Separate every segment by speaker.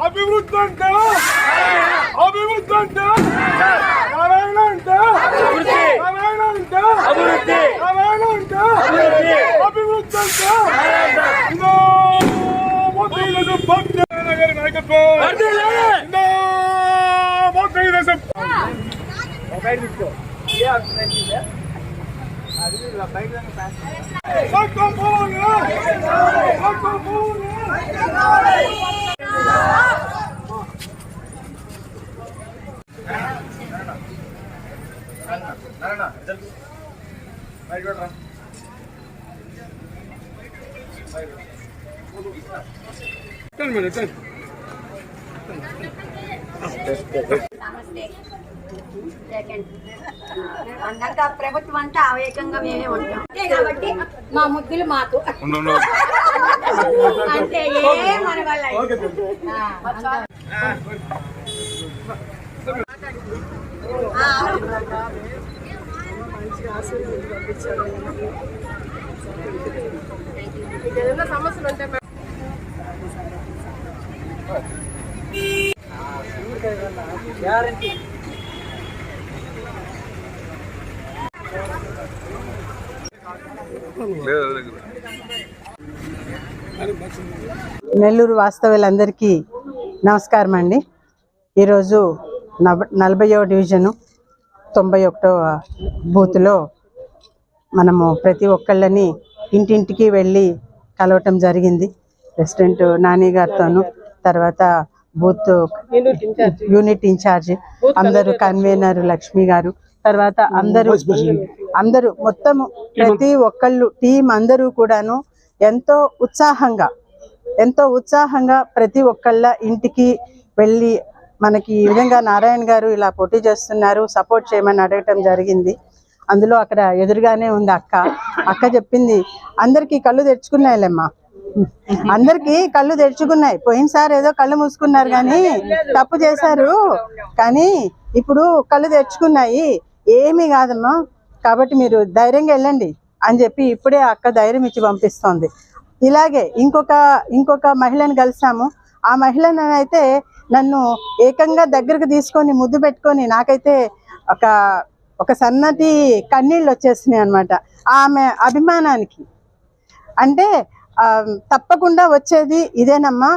Speaker 1: అభివృద్ధి అంటే అభివృద్ధి అంటే నారాయణ అంటే అభివృద్ధి, నారాయణ అంటే అభివృద్ధి, నారాయణ అంటే అభివృద్ధి, అభివృద్ధి అంటే ఇదో మోదీల భక్తి నగర నాయకత్వం ఇదో మోదీల ఒకటి తీసుకో
Speaker 2: అందాక ప్రభుత్వం అంతా అవేకంగా మేమే ఉంటాం కాబట్టి మా ముద్దులు మాకు అంటే ఏ మన వల్ల సమస్యలు ఉంటాయి.
Speaker 3: నెల్లూరు వాస్తవ్యులందరికీ నమస్కారం అండి. ఈరోజు 40వ డివిజను 91వ బూత్లో మనము ప్రతి ఒక్కళ్ళని ఇంటింటికి వెళ్ళి కలవటం జరిగింది. ప్రెసిడెంట్ నాని గారితోనూ, తర్వాత బూత్ యూనిట్ ఇన్ఛార్జ్ అందరూ, కన్వీనర్ లక్ష్మి గారు, తర్వాత అందరూ మొత్తము ప్రతి ఒక్కళ్ళు టీం అందరూ కూడాను ఎంతో ఉత్సాహంగా ప్రతి ఒక్కళ్ళ ఇంటికి వెళ్ళి మనకి ఈ విధంగా నారాయణ గారు ఇలా పోటీ చేస్తున్నారు, సపోర్ట్ చేయమని అడగటం జరిగింది. అందులో అక్కడ ఎదురుగానే ఉంది అక్క చెప్పింది, అందరికీ కళ్ళు తెరుచుకున్నాయిలేమ్మా, అందరికీ కళ్ళు తెరుచుకున్నాయి. పోయినసారి ఏదో కళ్ళు మూసుకున్నారు కానీ తప్పు చేశారు, కానీ ఇప్పుడు కళ్ళు తెరుచుకున్నాయి, ఏమీ కాదమ్మా, కాబట్టి మీరు ధైర్యంగా వెళ్ళండి అని చెప్పి ఇప్పుడే అక్క ధైర్యం ఇచ్చి పంపిస్తోంది. ఇలాగే ఇంకొక మహిళను కలిసాము. ఆ మహిళను అయితే నన్ను ఏకంగా దగ్గరకు తీసుకొని ముద్దు పెట్టుకొని నాకైతే ఒక సన్నటి కన్నీళ్ళు వచ్చేసినాయి అనమాట. ఆమె అభిమానానికి అంటే తప్పకుండా వచ్చేది ఇదేనమ్మా,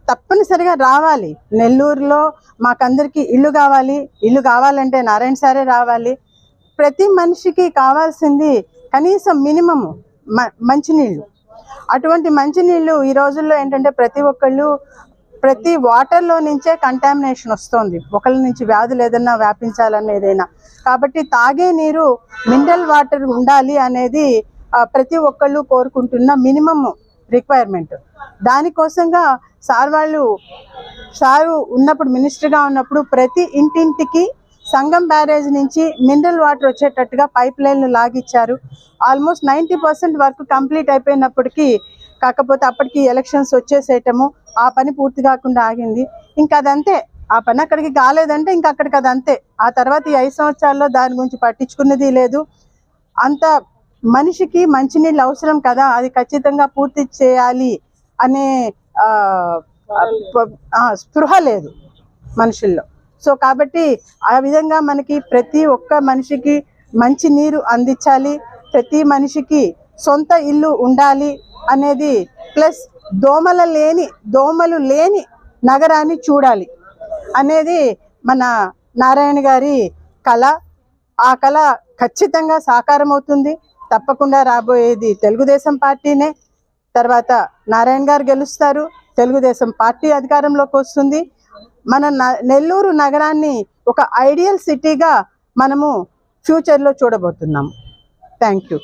Speaker 3: తప్పనిసరిగా రావాలి. నెల్లూరులో మాకందరికి ఇల్లు కావాలంటే నారాయణ సారే రావాలి. ప్రతి మనిషికి కావాల్సింది కనీసం మినిమము మంచినీళ్ళు. అటువంటి మంచినీళ్ళు ఈ రోజుల్లో ఏంటంటే ప్రతి వాటర్లో నుంచే కంటామినేషన్ వస్తుంది, ఒకళ్ళ నుంచి వ్యాధులు ఏదన్నా వ్యాపించాలన్న ఏదైనా. కాబట్టి తాగే నీరు మినరల్ వాటర్ ఉండాలి అనేది ప్రతి ఒక్కళ్ళు కోరుకుంటున్న మినిమమ్ రిక్వైర్మెంట్. దానికోసంగా సారు ఉన్నప్పుడు, మినిస్టర్గా ఉన్నప్పుడు ప్రతి ఇంటింటికి సంగం బ్యారేజ్ నుంచి మినరల్ వాటర్ వచ్చేటట్టుగా పైప్ లైన్లు లాగిచ్చారు. ఆల్మోస్ట్ 90% వరకు కంప్లీట్ అయిపోయినప్పటికీ, కాకపోతే అప్పటికి ఎలక్షన్స్ వచ్చేసేయటము, ఆ పని పూర్తి కాకుండా ఆగింది. ఇంకా అదంతే, ఆ పని అక్కడికి కాలేదంటే ఇంకా అక్కడికి అదంతే. ఆ తర్వాత ఈ 5 సంవత్సరాల్లో దాని గురించి పట్టించుకున్నది లేదు. అంత మనిషికి మంచినీళ్ళు అవసరం కదా, అది ఖచ్చితంగా పూర్తి చేయాలి అనే స్పృహ లేదు మనుషుల్లో. సో కాబట్టి ఆ విధంగా మనకి ప్రతి ఒక్క మనిషికి మంచి నీరు అందించాలి, ప్రతి మనిషికి సొంత ఇల్లు ఉండాలి అనేది, ప్లస్ దోమలు లేని నగరాన్ని చూడాలి అనేది మన నారాయణ గారి కళ. ఆ కళ ఖచ్చితంగా సాకారం అవుతుంది. తప్పకుండా రాబోయేది తెలుగుదేశం పార్టీనే. తర్వాత నారాయణ గారు గెలుస్తారు, తెలుగుదేశం పార్టీ అధికారంలోకి వస్తుంది. మన నెల్లూరు నగరాన్ని ఒక ఐడియల్ సిటీగా మనము ఫ్యూచర్లో చూడబోతున్నాము. Thank you.